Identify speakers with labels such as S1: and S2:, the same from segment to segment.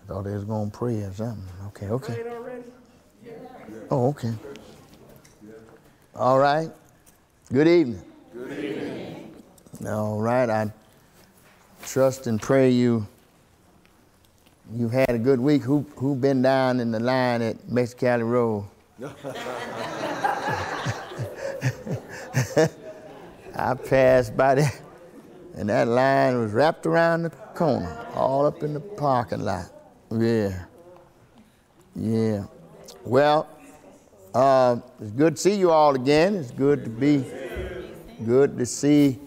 S1: Thought they was going to pray or something. Okay, okay.
S2: Prayed already? Yeah.
S1: Oh, okay. All right. Good evening.
S2: Good evening.
S1: All right. I trust and pray you've had a good week. Who been down in the line at Mexicali Road? I passed by there, and that line was wrapped around the corner, all up in the parking lot. Yeah. Yeah. Well, it's good to see you all again. It's good to see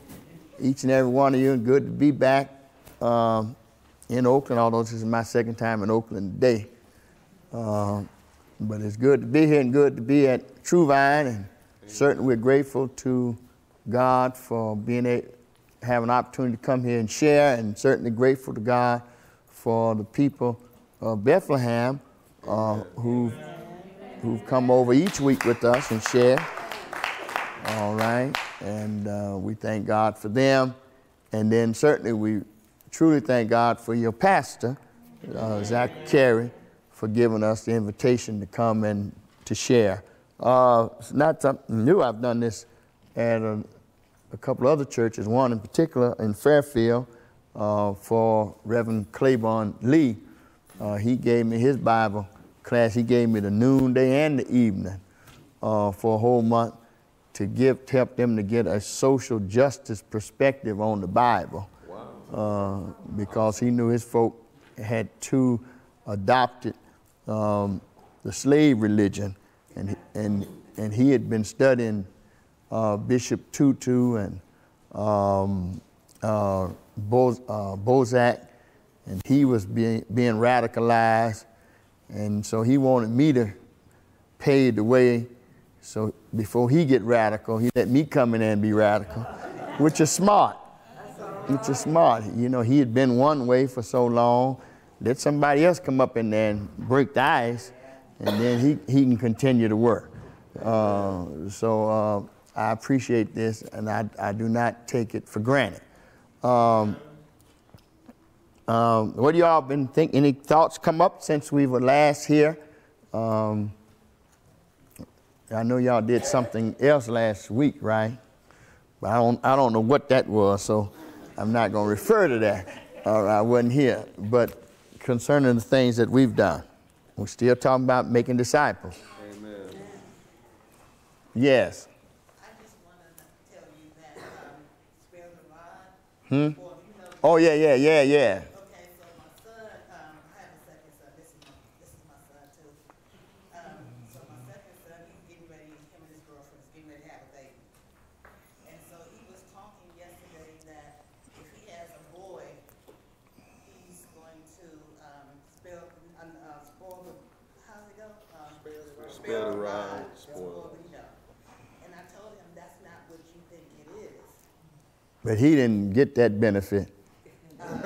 S1: each and every one of you, and good to be back in Oakland, although this is my second time in Oakland today. But it's good to be here and good to be at True Vine, and certainly we're grateful to God for having an opportunity to come here and share, and certainly grateful to God for the people of Bethlehem who've come over each week with us and share. All right, and we thank God for them, and then certainly we truly thank God for your pastor, Zachary, Carey, for giving us the invitation to come and to share. It's not something new. I've done this at a couple other churches, one in particular in Fairfield for Reverend Claiborne Lee. He gave me his Bible class. He gave me the noonday and the evening for a whole month to help them to get a social justice perspective on the Bible. Wow. Because he knew his folk had too adopted the slave religion, and he had been studying Bishop Tutu and Bozak, and he was being radicalized, and so he wanted me to pave the way. So before he get radical, he let me come in there and be radical, which is smart. Which is smart. You know, he had been one way for so long. Let somebody else come up in there and break the ice, and then he can continue to work. So I appreciate this, and I do not take it for granted. What do y'all been thinking? Any thoughts come up since we were last here? I know y'all did something else last week, right? But I don't know what that was, so I'm not going to refer to that. I wasn't here. But concerning the things that we've done, we're still talking about making disciples.
S2: Amen.
S1: Yes.
S3: I just wanted to tell you that Spare the Rod.
S1: Oh, yeah.
S3: Okay, so my son, I have a second son. This is my son too. So my second son, he's getting ready. Him and his girlfriend is getting ready to have a baby. And so he was talking yesterday that if he has a boy, he's going to spoil the. How's it go?
S2: Spare the rod, spoil
S3: the young. And I told him that's not what you think it is.
S1: But he didn't get that benefit.
S3: It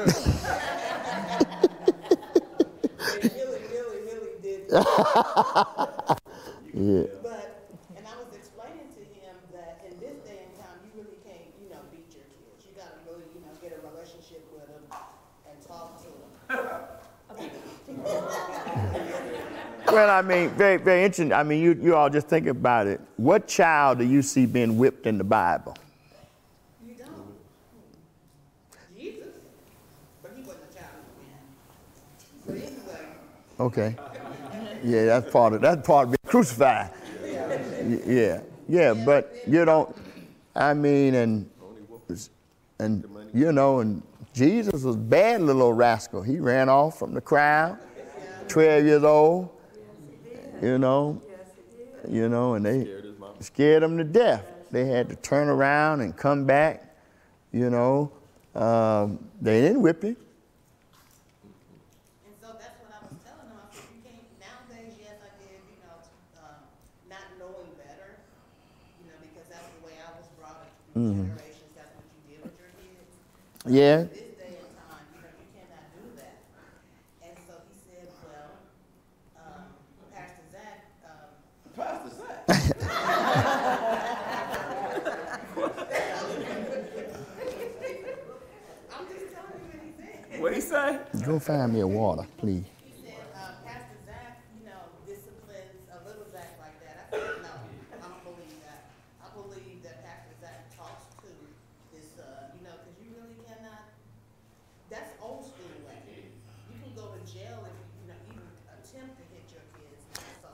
S3: really did.
S1: Yeah.
S3: But, and I was explaining to him that in this day and time, you really can't, beat your kids. You got to really, get a relationship with them and talk to them.
S1: Well, I mean, very, very interesting. I mean, you all just think about it. What child do you see being whipped in the Bible?
S3: You don't. Jesus. But he wasn't a child of man. But anyway.
S1: Okay. Yeah, that's part of being crucified. Yeah. Yeah, but you don't, I mean, and Jesus was a bad little old rascal. He ran off from the crowd, 12 years old, and they scared him to death. They had to turn around and come back, They didn't whip him.
S3: And so that's what I was telling him. I said, you can't, nowadays, yes, I did, not knowing better, because that's the way I was brought up through generations. That's what you did with your kids.
S1: Yeah.
S3: This day and time, you cannot do that. And so he said, well, Pastor Zach.
S2: Pastor Zach.
S3: I'm just telling you what he said.
S2: What'd he say?
S1: Go find me a water, please.
S3: He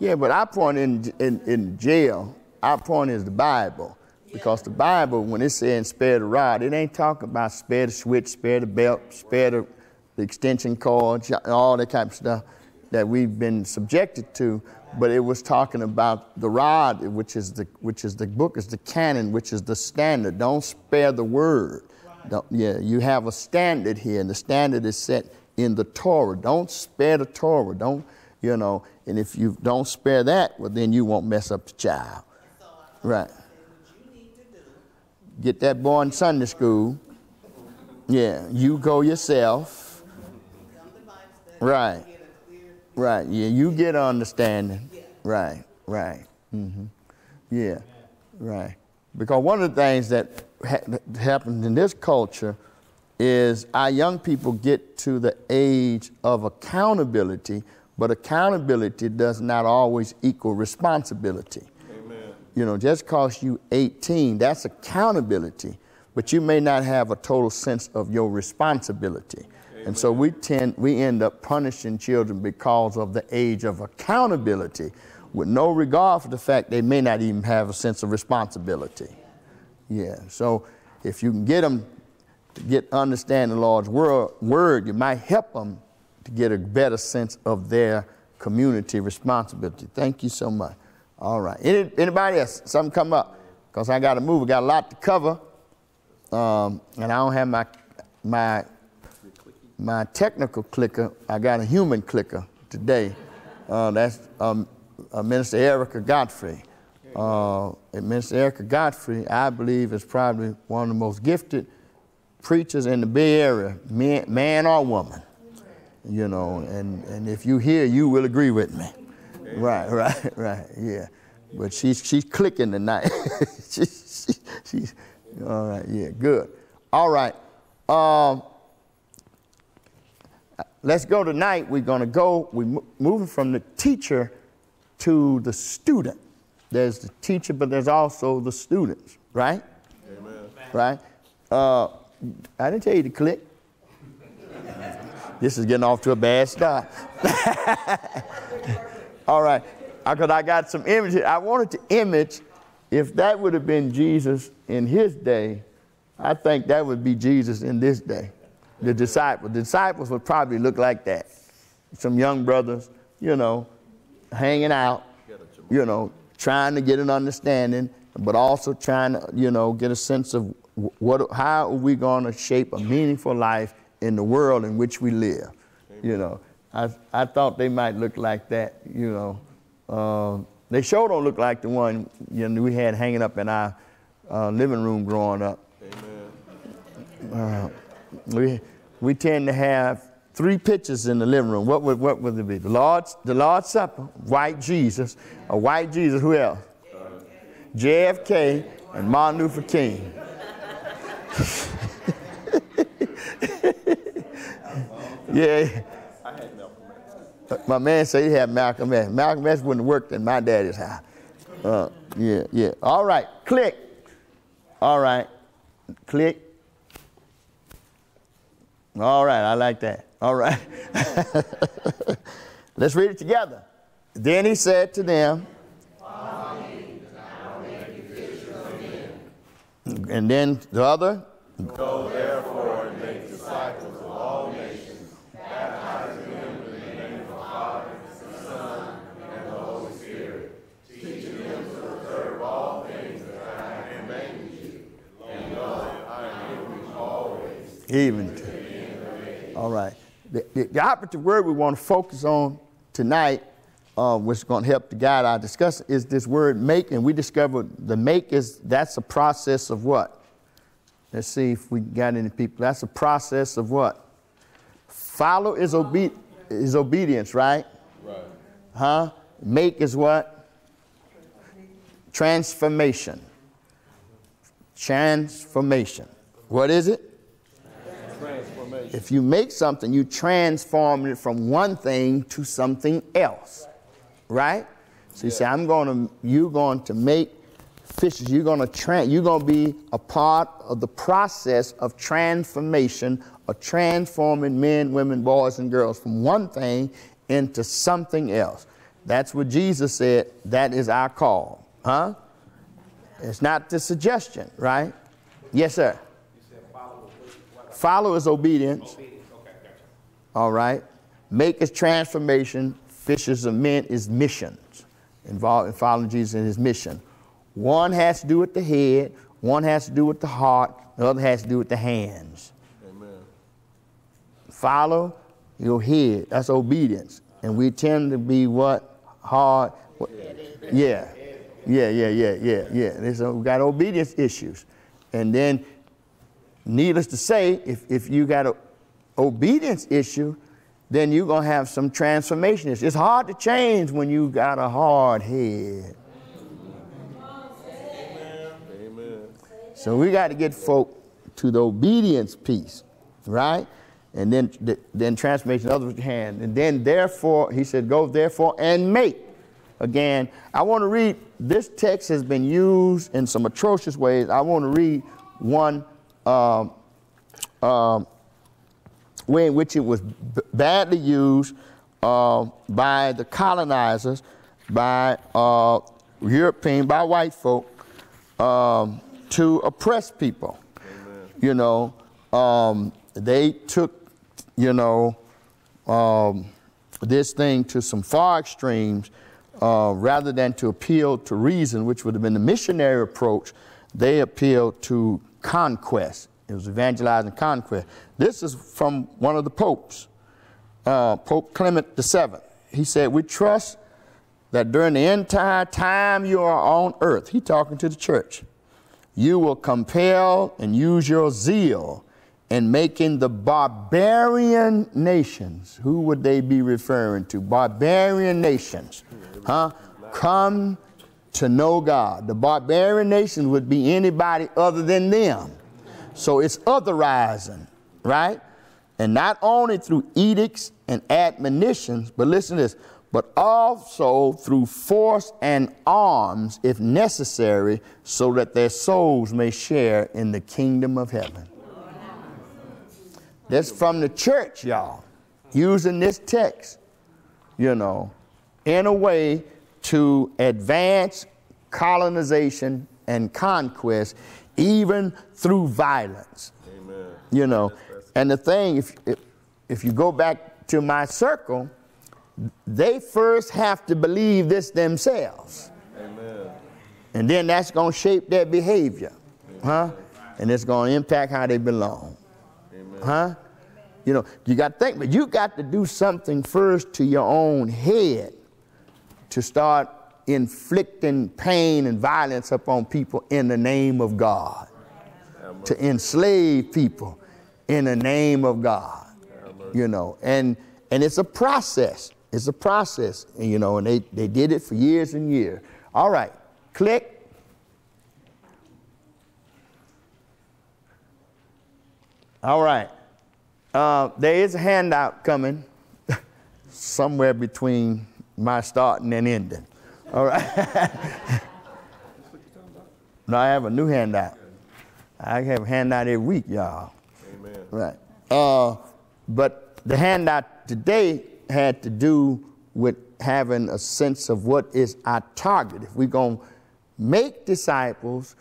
S1: Yeah, but our point in jail, our point is the Bible. Because the Bible, when it's saying spare the rod, it ain't talking about spare the switch, spare the belt, spare the extension cord, all that type of stuff that we've been subjected to. But it was talking about the rod, which is the book, is the canon, which is the standard. Don't spare the word. You have a standard here, and the standard is set in the Torah. Don't spare the Torah. Don't, and if you don't spare that, well, then you won't mess up the child. Right. Get that boy in Sunday school. Yeah, you go yourself. Right. Right. Yeah, you get understanding. Right. Right. Mm-hmm. Yeah. Right. Because one of the things that happens in this culture is our young people get to the age of accountability, but accountability does not always equal responsibility. Amen. Just because you 18, that's accountability, but you may not have a total sense of your responsibility. Amen. And so we end up punishing children because of the age of accountability, with no regard for the fact they may not even have a sense of responsibility. Yeah. So if you can get them to understand the Lord's word, you might help them to get a better sense of their community responsibility. Thank you so much. All right. Anybody else? Something come up? Because I got to move. I got a lot to cover. And I don't have my technical clicker. I got a human clicker today. That's Minister Erica Godfrey. Minister Erica Godfrey, I believe, is probably one of the most gifted preachers in the Bay Area, man or woman. And if you hear, you will agree with me. Right, yeah. But she's clicking tonight. she's all right, yeah, good. All right. Let's go tonight. We're moving from the teacher to the student. There's the teacher, but there's also the students, right? Amen. Right? I didn't tell you to click. This is getting off to a bad start. All right. Because I got some images. I wanted to image, if that would have been Jesus in his day, I think that would be Jesus in this day. The disciples would probably look like that. Some young brothers, hanging out, trying to get an understanding, but also trying to, get a sense of how are we going to shape a meaningful life in the world in which we live. I thought they might look like that. They sure don't look like the one we had hanging up in our living room growing up. Amen. We tend to have 3 pictures in the living room. What would it be? The Lord's Supper, white Jesus, a white Jesus. Who else? JFK and Martin Luther King. Yeah.
S2: I had Malcolm X.
S1: My man said he had Malcolm X. Malcolm X wouldn't have worked in my daddy's house. Yeah. All right, click. All right, click. All right, I like that. All right. Let's read it together. Then he said to them, and then the other,
S2: go therefore and make disciples of all nations, baptizing them in the name of the Father, the Son, and the Holy Spirit, teaching them to observe all things that I have commanded you. And lo, I am with you always,
S1: even to the end of the age. All right. The operative word we want to focus on tonight, which is going to help to guide our discussion, is this word make. And we discovered the make that's a process of what? Let's see if we got any people. That's a process of what? Follow is obedience, right?
S2: Right.
S1: Huh? Make is what? Transformation. Transformation. What is it?
S2: Transformation.
S1: If you make something, you transform it from one thing to something else, right? So you say, you're going to make fishes. You're going to be a part of the process of transformation, of transforming men, women, boys, and girls from one thing into something else. That's what Jesus said. That is our call. Huh? It's not the suggestion, right? Yes, sir.
S2: You said follow.
S1: Follow is obedience.
S2: Obedience. Okay, gotcha.
S1: All right. Make is transformation. Fishers of men is missions. Involved in following Jesus and his mission. One has to do with the head. One has to do with the heart. The other has to do with the hands.
S2: Amen.
S1: Follow your head. That's obedience. And we tend to be what? Hard. What? Yeah. So we got obedience issues. And then, needless to say, if you got an obedience issue, then you're going to have some transformation issues. It's hard to change when you got a hard head.
S2: Amen.
S1: So we got to get folk to the obedience piece, right? And then transformation, other with your hand. And then therefore, he said, go therefore and make. Again, I want to read, this text has been used in some atrocious ways. I want to read one way in which it was badly used by the colonizers, by European, by white folk, to oppress people.
S2: Amen.
S1: You know, they took, you know, this thing to some far extremes. Rather than to appeal to reason, which would have been the missionary approach, they appealed to conquest. It was evangelizing conquest. This is from one of the popes, Pope Clement VII. He said, we trust that during the entire time you are on earth, he talking to the church, you will compel and use your zeal in making the barbarian nations, who would they be referring to? Barbarian nations. Come to know God. The barbarian nations would be anybody other than them. So it's otherizing, right? And not only through edicts and admonitions, but listen to this, but also through force and arms, if necessary, so that their souls may share in the kingdom of heaven. That's from the church, y'all, using this text, you know, in a way to advance colonization and conquest, even through violence.
S2: Amen.
S1: You know, and the thing, if you go back to my circle, they first have to believe this themselves.
S2: Amen.
S1: And then that's going to shape their behavior. And it's going to impact how they belong.
S2: Amen.
S1: You know, you got to think, but you got to do something first to your own head to start inflicting pain and violence upon people in the name of God. To enslave people in the name of God. You know, and it's a process. It's a process, and, you know, and they did it for years and years. All right, click. All right. There is a handout coming somewhere between my starting and ending. All right. No, I have a new handout. I have a handout every week, y'all.
S2: Amen.
S1: Right. But the handout today had to do with having a sense of what is our target. If we're going to make disciples,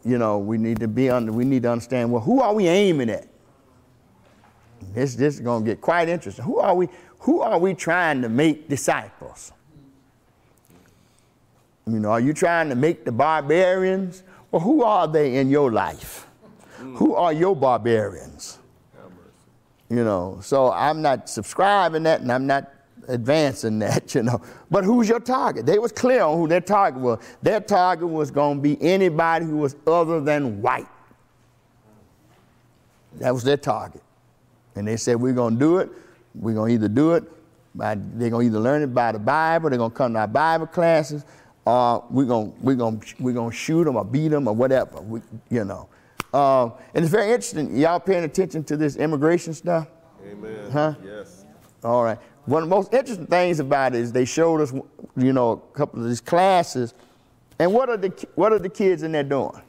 S1: you know, we need to understand, well, who are we aiming at? This is going to get quite interesting. Who are we trying to make disciples? You know, are you trying to make the barbarians? Or who are they in your life? Who are your barbarians? You know, so I'm not subscribing that, and I'm not advancing that, you know. But who's your target? They was clear on who their target was. Their target was going to be anybody who was other than white. That was their target. And they said, we're going to do it. We're going to either do it, they're going to either learn it by the Bible, they're going to come to our Bible classes, or we're going to shoot them or beat them or whatever, you know. And it's very interesting. Y'all paying attention to this immigration stuff?
S2: Amen.
S1: Huh?
S2: Yes.
S1: All right. One of the most interesting things about it is they showed us, you know, a couple of these classes. And what are the kids in there doing?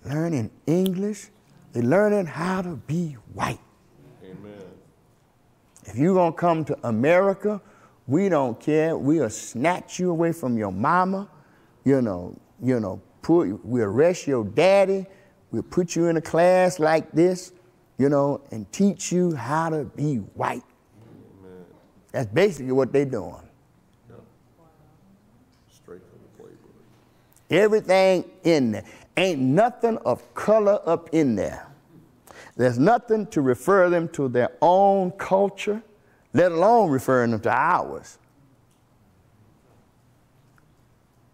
S1: Learning English. They're learning how to be white.
S2: Amen.
S1: If you're going to come to America, we don't care. We'll snatch you away from your mama, we'll arrest your daddy. We'll put you in a class like this, and teach you how to be white. Amen. That's basically what they're doing.
S2: Yep. Straight from the playbook.
S1: Everything in there. Ain't nothing of color up in there. There's nothing to refer them to their own culture, let alone referring them to ours.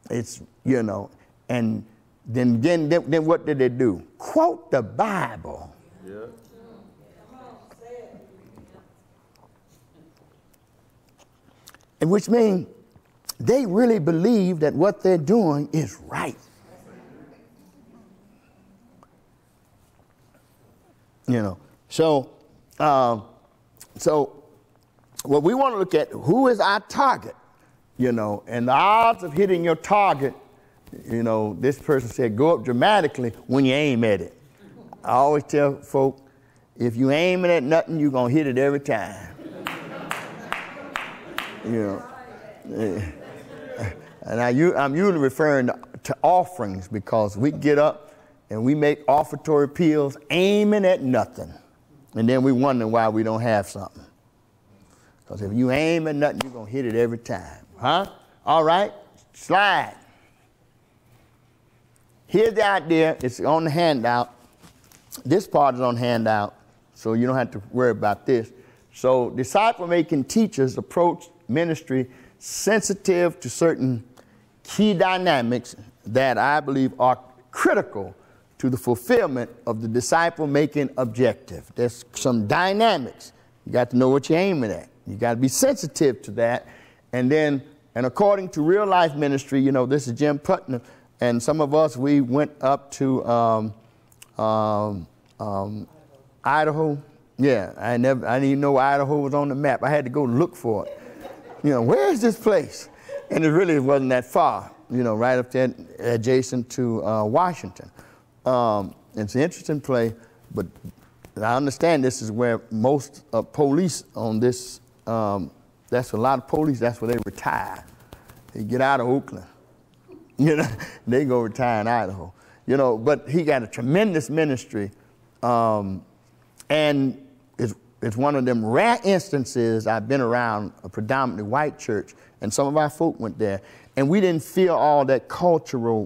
S1: It's, and then what did they do? Quote the Bible.
S2: Yeah.
S1: And which means they really believe that what they're doing is right. So what we want to look at, who is our target, and the odds of hitting your target, this person said, go up dramatically when you aim at it. I always tell folk, if you aiming at nothing, you're going to hit it every time. And I'm usually referring to offerings, because we get up and we make offertory appeals aiming at nothing. And then we wonder why we don't have something. Because if you aim at nothing, you're going to hit it every time. Huh? All right, slide. Here's the idea. It's on the handout. This part is on handout, so you don't have to worry about this. So disciple-making teachers approach ministry sensitive to certain key dynamics that I believe are critical to the fulfillment of the disciple-making objective. There's some dynamics. You got to know what you're aiming at. You got to be sensitive to that. And according to real life ministry, this is Jim Putnam, and some of us, we went up to Idaho. Yeah, I didn't even know Idaho was on the map. I had to go look for it. Where is this place? And it really wasn't that far, right up there adjacent to Washington. It's an interesting place, but I understand this is where most police on this, that's a lot of police, that's where they retire. They get out of Oakland, they go retire in Idaho. But he got a tremendous ministry, and it's one of them rare instances I've been around a predominantly white church, and some of our folk went there, and we didn't feel all that cultural